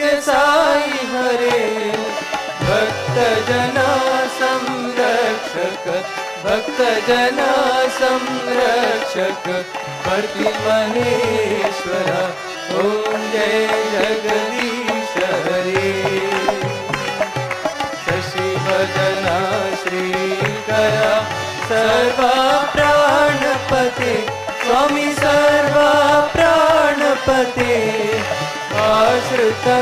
सत्य साई हरे भक्त जना संरक्षक भक्त जना संरक्षक प्रतिमनेश्वरा ओम जय जगदीश हरे शशिवदना श्रीकरा सर्वा प्राणपते स्वामी सर्वा प्राणपते आश्रित